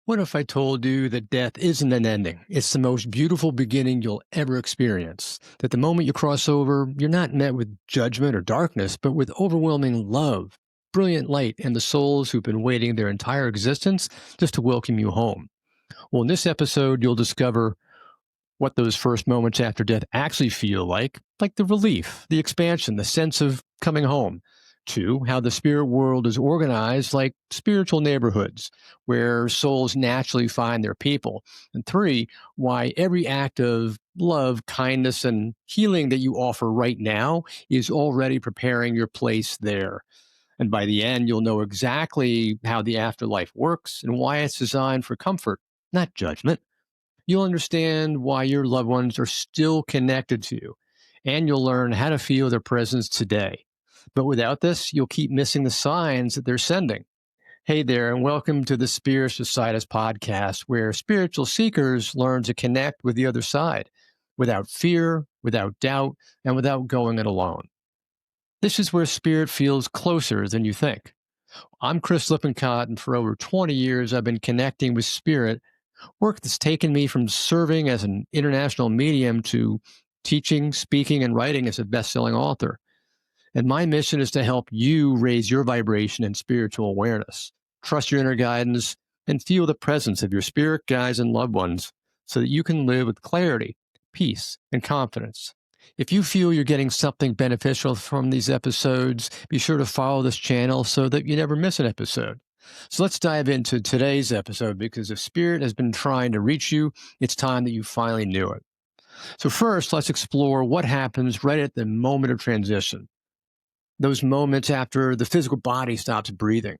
What if I told you that death isn't an ending? It's the most beautiful beginning you'll ever experience. That the moment you cross over, you're not met with judgment or darkness, but with overwhelming love, brilliant light, and the souls who've been waiting their entire existence just to welcome you home. Well, in this episode, you'll discover what those first moments after death actually feel like the relief, the expansion, the sense of coming home. Two, how the spirit world is organized like spiritual neighborhoods where souls naturally find their people. And three, why every act of love, kindness, and healing that you offer right now is already preparing your place there. And by the end, you'll know exactly how the afterlife works and why it's designed for comfort, not judgment. You'll understand why your loved ones are still connected to you, and you'll learn how to feel their presence today. But without this, you'll keep missing the signs that they're sending. Hey there, and welcome to the Spiritual Society's podcast, where spiritual seekers learn to connect with the other side without fear, without doubt, and without going it alone. This is where spirit feels closer than you think. I'm Chris Lippincott, and for over 20 years, I've been connecting with spirit, work that's taken me from serving as an international medium to teaching, speaking, and writing as a best-selling author. And my mission is to help you raise your vibration and spiritual awareness, trust your inner guidance, and feel the presence of your spirit guides and loved ones so that you can live with clarity, peace, and confidence. If you feel you're getting something beneficial from these episodes, be sure to follow this channel so that you never miss an episode. So let's dive into today's episode because if spirit has been trying to reach you, it's time that you finally knew it. So first, let's explore what happens right at the moment of transition. Those moments after the physical body stops breathing.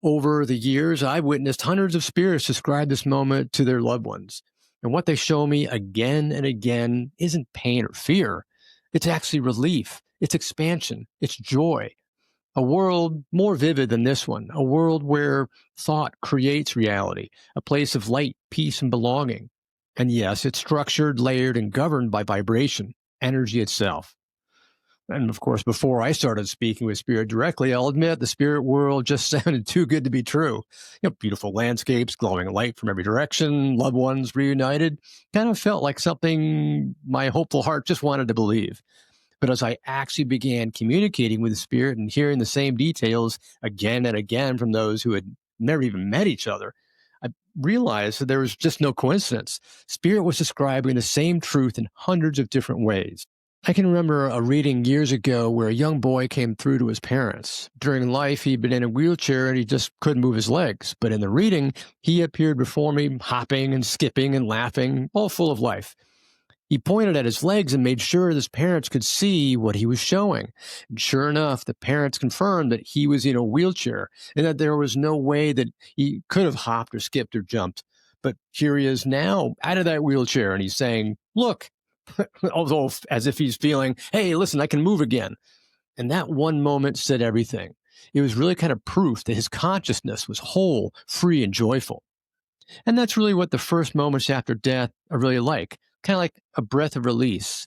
Over the years, I've witnessed hundreds of spirits describe this moment to their loved ones. And what they show me again and again isn't pain or fear. It's actually relief. It's expansion. It's joy. A world more vivid than this one, a world where thought creates reality, a place of light, peace, and belonging. And yes, it's structured, layered, and governed by vibration, energy itself. And of course, before I started speaking with spirit directly, I'll admit the spirit world just sounded too good to be true. Beautiful landscapes, glowing light from every direction, loved ones reunited, kind of felt like something my hopeful heart just wanted to believe. But as I actually began communicating with the spirit and hearing the same details again and again from those who had never even met each other, I realized that there was just no coincidence. Spirit was describing the same truth in hundreds of different ways. I can remember a reading years ago where a young boy came through to his parents. During life, he'd been in a wheelchair and he just couldn't move his legs. But in the reading, he appeared before me, hopping and skipping and laughing, all full of life. He pointed at his legs and made sure his parents could see what he was showing. And sure enough, the parents confirmed that he was in a wheelchair and that there was no way that he could have hopped or skipped or jumped. But here he is now out of that wheelchair and he's saying, look, although as if he's feeling, hey, listen, I can move again. And that one moment said everything. It was really kind of proof that his consciousness was whole, free, and joyful. And that's really what the first moments after death are really like, kind of like a breath of release.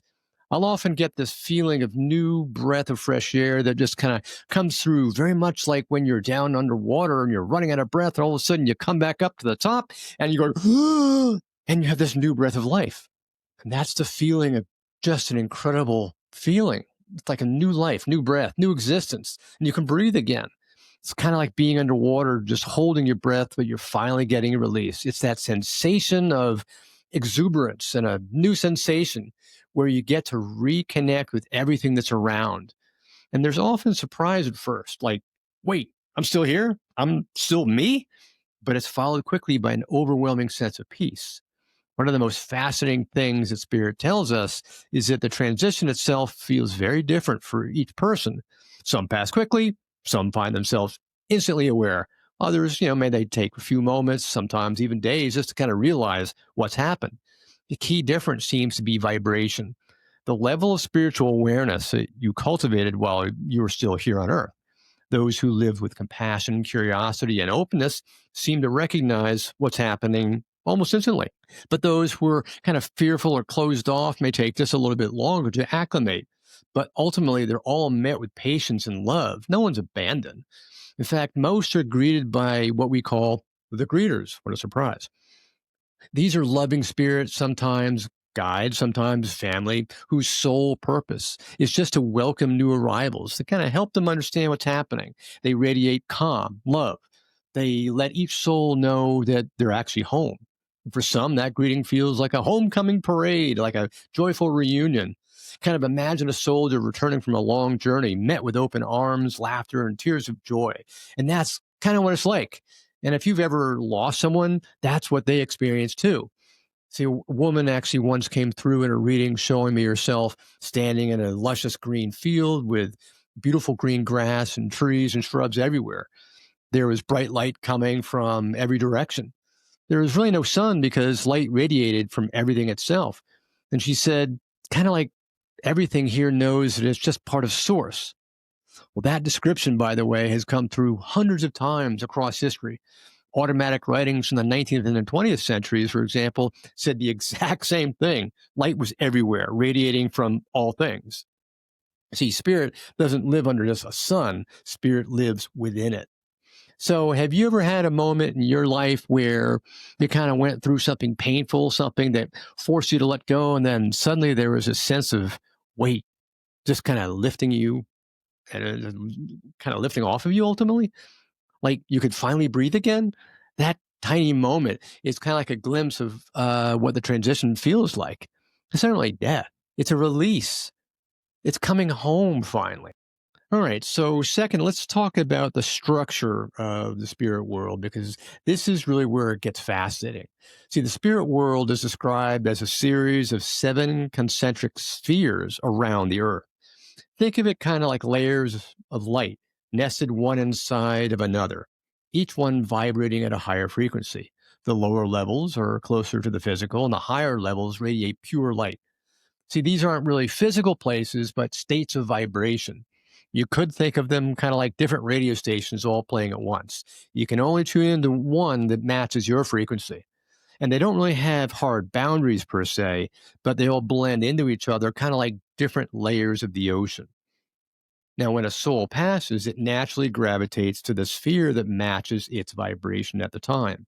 I'll often get this feeling of new breath of fresh air that just kind of comes through, very much like when you're down underwater and you're running out of breath, and all of a sudden you come back up to the top and you go, and you have this new breath of life. And that's the feeling of just an incredible feeling. It's like a new life, new breath, new existence, and you can breathe again. It's kind of like being underwater, just holding your breath, but you're finally getting a release. It's that sensation of exuberance and a new sensation where you get to reconnect with everything that's around. And there's often surprise at first, like, wait, I'm still here? I'm still me? But it's followed quickly by an overwhelming sense of peace. One of the most fascinating things that Spirit tells us is that the transition itself feels very different for each person. Some pass quickly, some find themselves instantly aware. Others, may they take a few moments, sometimes even days, just to kind of realize what's happened. The key difference seems to be vibration, the level of spiritual awareness that you cultivated while you were still here on Earth. Those who live with compassion, curiosity, and openness seem to recognize what's happening almost instantly. But those who are kind of fearful or closed off may take just a little bit longer to acclimate. But ultimately, they're all met with patience and love. No one's abandoned. In fact, most are greeted by what we call The greeters, what a surprise. These are loving spirits, sometimes guides, sometimes family, whose sole purpose is just to welcome new arrivals, to kind of help them understand what's happening. They radiate calm, love. They let each soul know that they're actually home. For some, that greeting feels like a homecoming parade, like a joyful reunion. Kind of imagine a soldier returning from a long journey, met with open arms, laughter, and tears of joy. And that's kind of what it's like. And if you've ever lost someone, that's what they experience too. See, a woman actually once came through in a reading showing me herself standing in a luscious green field with beautiful green grass and trees and shrubs everywhere. There was bright light coming from every direction. There was really no sun because light radiated from everything itself. And she said, kind of like everything here knows that it's just part of source. Well, that description, by the way, has come through hundreds of times across history. Automatic writings from the 19th and the 20th centuries, for example, said the exact same thing. Light was everywhere, radiating from all things. See, spirit doesn't live under just a sun, spirit lives within it. So, have you ever had a moment in your life where you kind of went through something painful, something that forced you to let go, and then suddenly there was a sense of weight just kind of lifting you and kind of lifting off of you ultimately? Like you could finally breathe again? That tiny moment is kind of like a glimpse of what the transition feels like. It's not really death, it's a release. It's coming home finally. All right. So, second, let's talk about the structure of the spirit world because this is really where it gets fascinating. See, the spirit world is described as a series of 7 concentric spheres around the earth. Think of it kind of like layers of light nested one inside of another, each one vibrating at a higher frequency. The lower levels are closer to the physical, and the higher levels radiate pure light. See, these aren't really physical places, but states of vibration. You could think of them kind of like different radio stations all playing at once. You can only tune into one that matches your frequency. And they don't really have hard boundaries per se, but they all blend into each other, kind of like different layers of the ocean. Now, when a soul passes, it naturally gravitates to the sphere that matches its vibration at the time.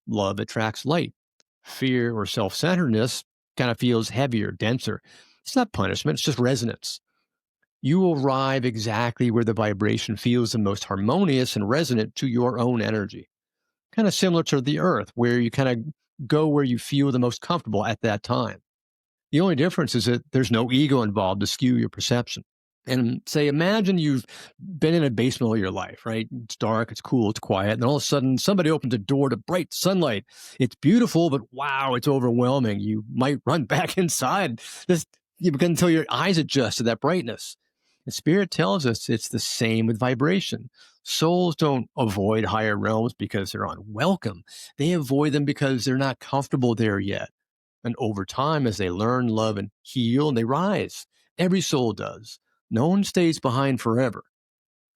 Love attracts light. Fear or self centeredness kind of feels heavier, denser. It's not punishment, it's just resonance. You arrive exactly where the vibration feels the most harmonious and resonant to your own energy. Kind of similar to the earth, where you kind of go where you feel the most comfortable at that time. The only difference is that there's no ego involved to skew your perception. And say, imagine you've been in a basement all your life, right? It's dark, it's cool, it's quiet. And all of a sudden, somebody opens a door to bright sunlight. It's beautiful, but wow, it's overwhelming. You might run back inside. Just you begin until your eyes adjust to that brightness. The spirit tells us it's the same with vibration. Souls don't avoid higher realms because they're unwelcome. They avoid them because they're not comfortable there yet. And over time, as they learn, love, and heal, they rise. Every soul does. No one stays behind forever.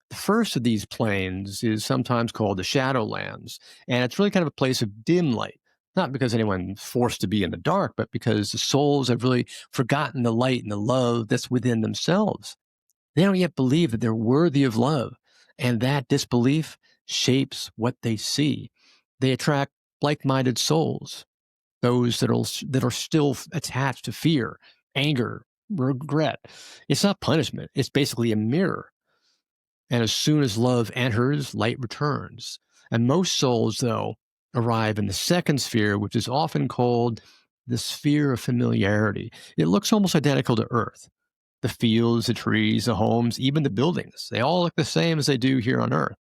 The first of these planes is sometimes called the Shadowlands, and it's really kind of a place of dim light. Not because anyone's forced to be in the dark, but because the souls have really forgotten the light and the love that's within themselves. They don't yet believe that they're worthy of love, and that disbelief shapes what they see. They attract like-minded souls, those that are still attached to fear, anger, regret. It's not punishment. It's basically a mirror. And as soon as love enters, light returns. And most souls, though, arrive in the second sphere, which is often called the sphere of familiarity. It looks almost identical to Earth. The fields, the trees, the homes, even the buildings, they all look the same as they do here on Earth.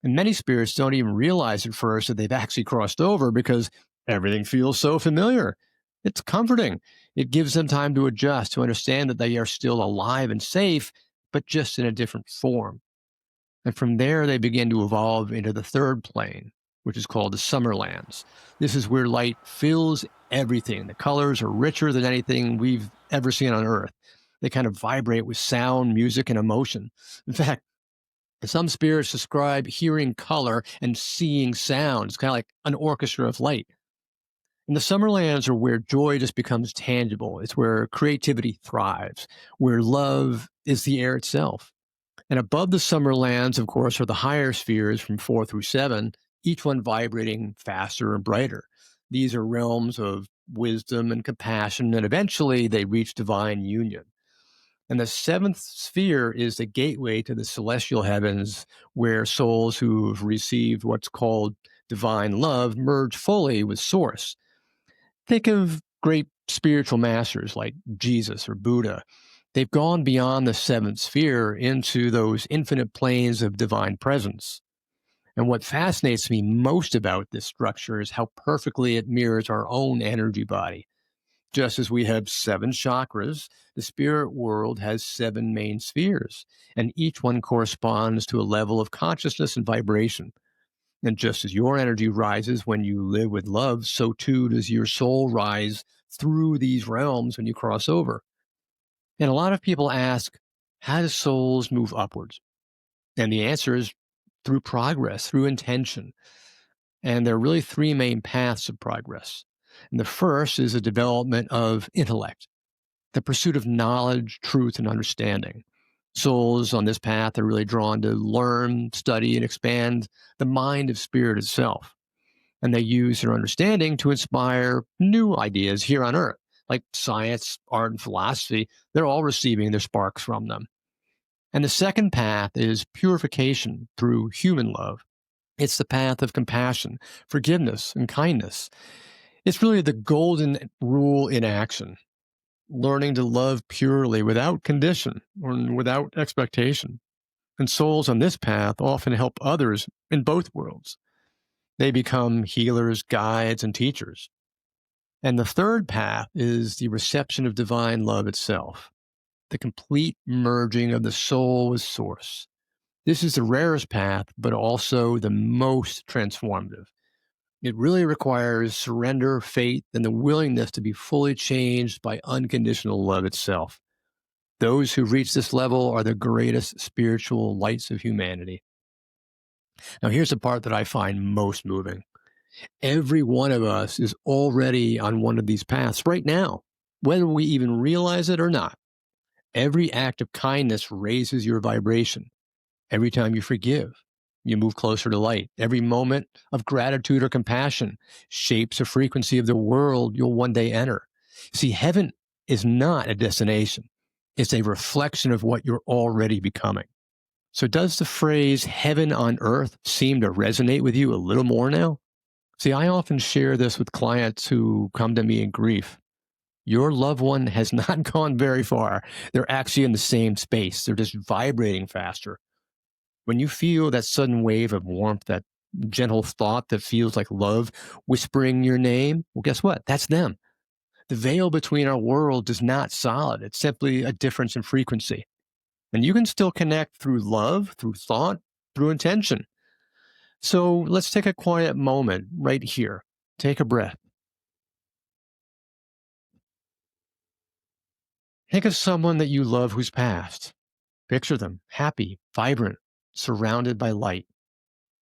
And many spirits don't even realize at first that they've actually crossed over because everything feels so familiar. It's comforting. It gives them time to adjust, to understand that they are still alive and safe, but just in a different form. And from there, they begin to evolve into the third plane, which is called the Summerlands. This is where light fills everything. The colors are richer than anything we've ever seen on Earth. They kind of vibrate with sound, music, and emotion. In fact, some spirits describe hearing color and seeing sound. It's kind of like an orchestra of light. And the Summerlands are where joy just becomes tangible. It's where creativity thrives, where love is the air itself. And above the Summerlands, of course, are the higher spheres from 4 through 7. each one vibrating faster and brighter. These are realms of wisdom and compassion, and eventually they reach divine union. And the seventh sphere is the gateway to the celestial heavens, where souls who've received what's called divine love merge fully with Source. Think of great spiritual masters like Jesus or Buddha. They've gone beyond the seventh sphere into those infinite planes of divine presence. And what fascinates me most about this structure is how perfectly it mirrors our own energy body. Just as we have seven chakras, the spirit world has seven main spheres, and each one corresponds to a level of consciousness and vibration. And just as your energy rises when you live with love, so too does your soul rise through these realms when you cross over. And a lot of people ask, how do souls move upwards? And the answer is through progress, through intention. And there are really three main paths of progress. And the first is a development of intellect, the pursuit of knowledge, truth, and understanding. Souls on this path are really drawn to learn, study, and expand the mind of spirit itself. And they use their understanding to inspire new ideas here on Earth, like science, art, and philosophy. They're all receiving their sparks from them. And the second path is purification through human love. It's the path of compassion, forgiveness, and kindness. It's really the golden rule in action, learning to love purely without condition or without expectation. And souls on this path often help others in both worlds. They become healers, guides, and teachers. And the third path is the reception of divine love itself, the complete merging of the soul with Source. This is the rarest path, but also the most transformative. It really requires surrender, faith, and the willingness to be fully changed by unconditional love itself. Those who reach this level are the greatest spiritual lights of humanity. Now, here's the part that I find most moving. Every one of us is already on one of these paths right now, whether we even realize it or not. Every act of kindness raises your vibration. Every time you forgive, you move closer to light. Every moment of gratitude or compassion shapes the frequency of the world you'll one day enter. See, heaven is not a destination. It's a reflection of what you're already becoming. So does the phrase heaven on earth seem to resonate with you a little more now? See, I often share this with clients who come to me in grief. Your loved one has not gone very far. They're actually in the same space. They're just vibrating faster. When you feel that sudden wave of warmth, that gentle thought that feels like love whispering your name, well, guess what? That's them. The veil between our worlds is not solid. It's simply a difference in frequency. And you can still connect through love, through thought, through intention. So let's take a quiet moment right here. Take a breath. Think of someone that you love who's passed. Picture them happy, vibrant, surrounded by light.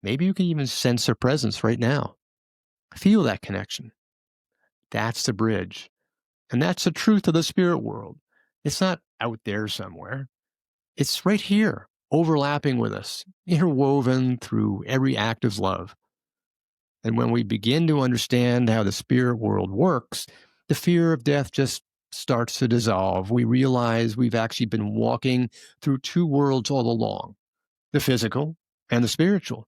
Maybe you can even sense their presence right now. Feel that connection. That's the bridge. And that's the truth of the spirit world. It's not out there somewhere. It's right here, overlapping with us, interwoven through every act of love. And when we begin to understand how the spirit world works, the fear of death just starts to dissolve. We realize we've actually been walking through two worlds all along, the physical and the spiritual.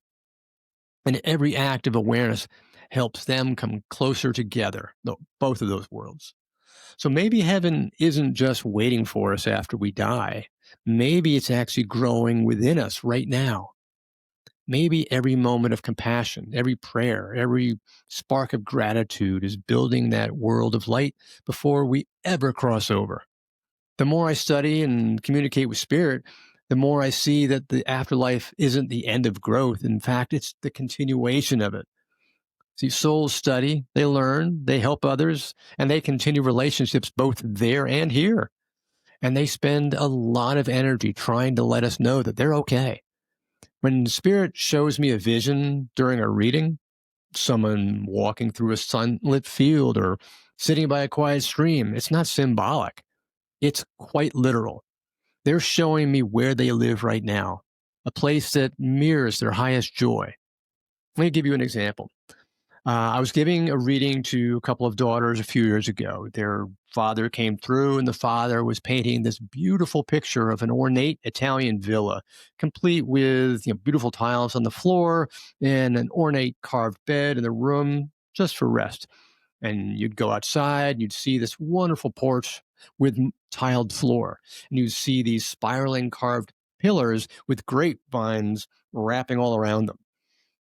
And every act of awareness helps them come closer together, both of those worlds. So maybe heaven isn't just waiting for us after we die. Maybe it's actually growing within us right now. Maybe every moment of compassion, every prayer, every spark of gratitude is building that world of light before we ever cross over. The more I study and communicate with spirit, the more I see that the afterlife isn't the end of growth. In fact, it's the continuation of it. See, souls study, they learn, they help others, and they continue relationships both there and here. And they spend a lot of energy trying to let us know that they're okay. When spirit shows me a vision during a reading, someone walking through a sunlit field or sitting by a quiet stream, it's not symbolic. It's quite literal. They're showing me where they live right now, a place that mirrors their highest joy. Let me give you an example. I was giving a reading to a couple of daughters a few years ago. Their father came through, and the father was painting this beautiful picture of an ornate Italian villa, complete with beautiful tiles on the floor and an ornate carved bed in the room just for rest. And you'd go outside, you'd see this wonderful porch with tiled floor, and you'd see these spiraling carved pillars with grapevines wrapping all around them,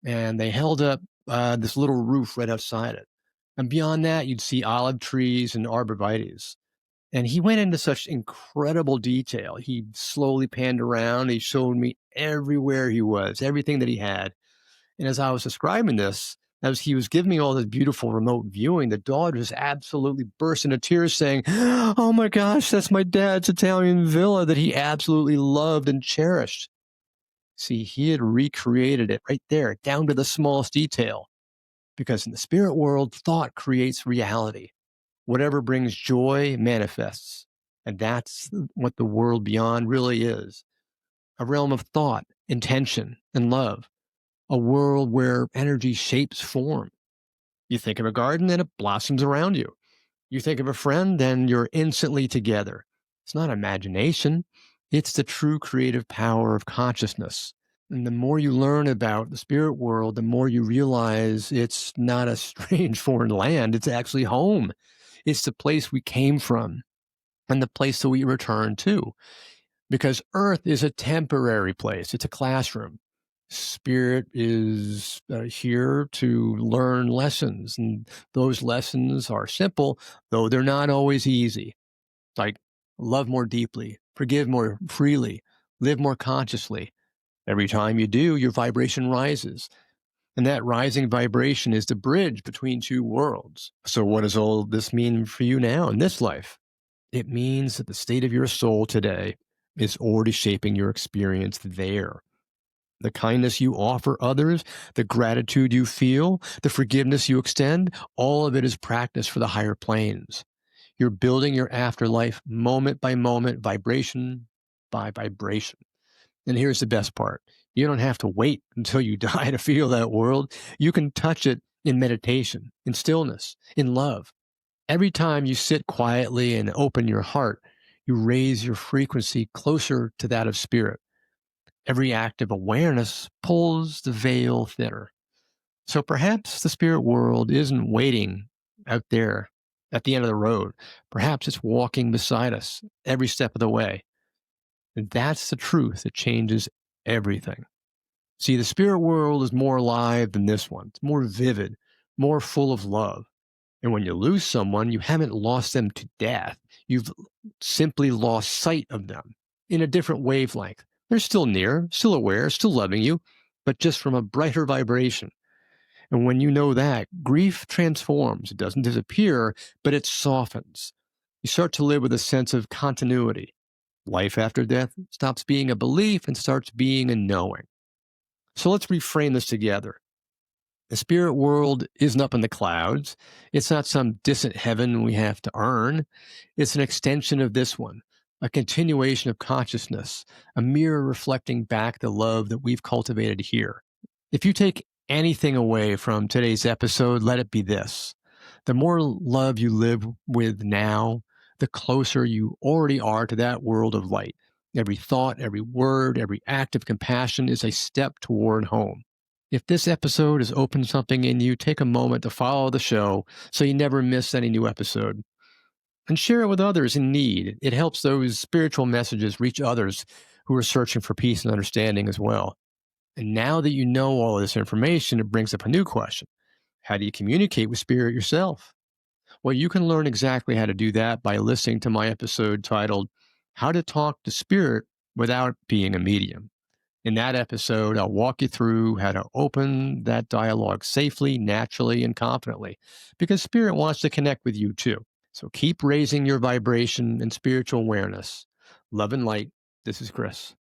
and they held up this little roof right outside it. And beyond that, you'd see olive trees and arborvitaes. And he went into such incredible detail. He slowly panned around. He showed me everywhere he was, everything that he had. And as I was describing this, as he was giving me all this beautiful remote viewing, the daughter just absolutely burst into tears saying, "Oh my gosh, that's my dad's Italian villa that he absolutely loved and cherished." See, he had recreated it right there, down to the smallest detail. Because in the spirit world, thought creates reality. Whatever brings joy manifests. And that's what the world beyond really is, a realm of thought, intention, and love, a world where energy shapes form. You think of a garden and it blossoms around you. You think of a friend, then you're instantly together. It's not imagination, it's the true creative power of consciousness. And the more you learn about the spirit world, the more you realize it's not a strange foreign land. It's actually home. It's the place we came from and the place that we return to. Because Earth is a temporary place, it's a classroom. Spirit is here to learn lessons. And those lessons are simple, though they're not always easy. Like love more deeply, forgive more freely, live more consciously. Every time you do, your vibration rises. And that rising vibration is the bridge between two worlds. So, what does all this mean for you now in this life? It means that the state of your soul today is already shaping your experience there. The kindness you offer others, the gratitude you feel, the forgiveness you extend, all of it is practice for the higher planes. You're building your afterlife moment by moment, vibration by vibration. And here's the best part: you don't have to wait until you die to feel that world. You can touch it in meditation, in stillness, in love. Every time you sit quietly and open your heart, you raise your frequency closer to that of spirit. Every act of awareness pulls the veil thinner. So perhaps the spirit world isn't waiting out there at the end of the road. Perhaps it's walking beside us every step of the way. And that's the truth that changes everything. See, the spirit world is more alive than this one. It's more vivid, more full of love. And when you lose someone, you haven't lost them to death. You've simply lost sight of them in a different wavelength. They're still near, still aware, still loving you, but just from a brighter vibration. And when you know that, grief transforms. It doesn't disappear, but it softens. You start to live with a sense of continuity. Life after death stops being a belief and starts being a knowing. So let's reframe this together. The spirit world isn't up in the clouds. It's not some distant heaven we have to earn. It's an extension of this one, a continuation of consciousness, a mirror reflecting back the love that we've cultivated here. If you take anything away from today's episode, let it be this: the more love you live with now, the closer you already are to that world of light. Every thought, every word, every act of compassion is a step toward home. If this episode has opened something in you, take a moment to follow the show so you never miss any new episode. And share it with others in need. It helps those spiritual messages reach others who are searching for peace and understanding as well. And now that you know all of this information, it brings up a new question: how do you communicate with spirit yourself? Well, you can learn exactly how to do that by listening to my episode titled How to Talk to Spirit Without Being a Medium. In that episode, I'll walk you through how to open that dialogue safely, naturally, and confidently, because spirit wants to connect with you too. So keep raising your vibration and spiritual awareness. Love and light. This is Chris.